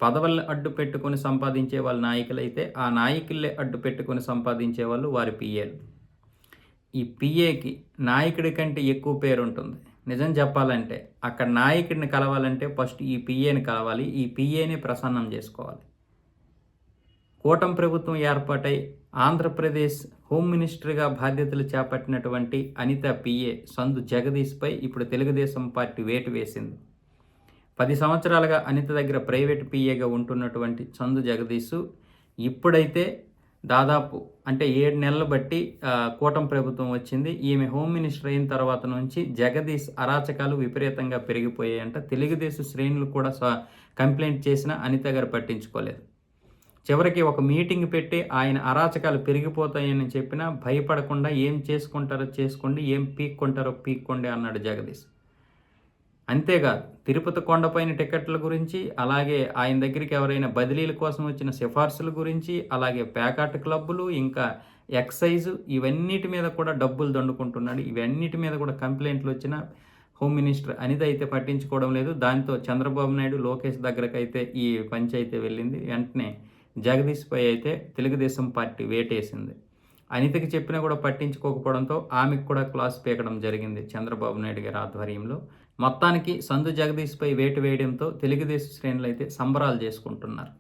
పదవుల్ని అడ్డు పెట్టుకొని సంపాదించే వాళ్ళు నాయకులైతే, ఆ నాయకులే అడ్డు పెట్టుకొని సంపాదించే వాళ్ళు వారి పిఏలు. ఈ పిఏకి నాయకుడి కంటే ఎక్కువ పేరుంటుంది. నిజం చెప్పాలంటే, అక్కడ నాయకుడిని కలవాలంటే ఫస్ట్ ఈ పిఏని కలవాలి. ఈ పిఏని ప్రసన్నం చేసుకోవాలి. కూటమి ప్రభుత్వం ఏర్పాటై ఆంధ్రప్రదేశ్ హోమ్ మినిస్టర్‌గా బాధ్యతలు చేపట్టినటువంటి అనిత పిఏ సందు జగదీష్‌పై ఇప్పుడు తెలుగుదేశం పార్టీ వేటు వేసింది. 10 సంవత్సరాలుగా అనిత దగ్గర ప్రైవేట్ పిఏగా ఉంటున్నటువంటి సందు జగదీష్ ఇప్పుడైతే దాదాపు అంటే 7 నెలలు బట్టి కూటమి ప్రభుత్వం వచ్చింది. ఈమె హోమ్ మినిస్టర్ అయిన తర్వాత నుంచి జగదీష్ అరాచకాలు విపరీతంగా పెరిగిపోయాయంట. తెలుగుదేశం శ్రేణులు కూడా కంప్లెయింట్ చేసినా అనిత గారు పట్టించుకోలేదు. చివరికి ఒక మీటింగ్ పెట్టి ఆయన అరాచకాలు పెరిగిపోతాయని చెప్పినా భయపడకుండా ఏం చేసుకుంటారో చేసుకోండి, ఏం పీక్కుంటారో పీక్కోండి అన్నాడు జగదీష్. అంతేకాదు తిరుపతి కొండపైన టికెట్ల గురించి, అలాగే ఆయన దగ్గరికి ఎవరైనా బదిలీల కోసం వచ్చిన సిఫార్సుల గురించి, అలాగే ప్యాకాట్ క్లబ్బులు, ఇంకా ఎక్సైజు ఇవన్నిటి మీద కూడా డబ్బులు దండుకుంటున్నాడు. ఇవన్నిటి మీద కూడా కంప్లైంట్లు వచ్చినా హోమ్ మినిస్టర్ అనిత అయితే పట్టించుకోవడం లేదు. దాంతో చంద్రబాబు నాయుడు, లోకేష్ దగ్గరకైతే ఈ పంచాయితీ వెళ్ళింది. వెంటనే జగదీష్పై అయితే తెలుగుదేశం పార్టీ వేటేసింది. అనితకి చెప్పినా కూడా పట్టించుకోకపోవడంతో ఆమెకు కూడా క్లాస్ పీకడం జరిగింది చంద్రబాబు నాయుడు గారి ఆధ్వర్యంలో. మొత్తానికి సందు జగదీష్పై వేటు వేయడంతో తెలుగుదేశం శ్రేణులు అయితే సంబరాలు చేసుకుంటున్నారు.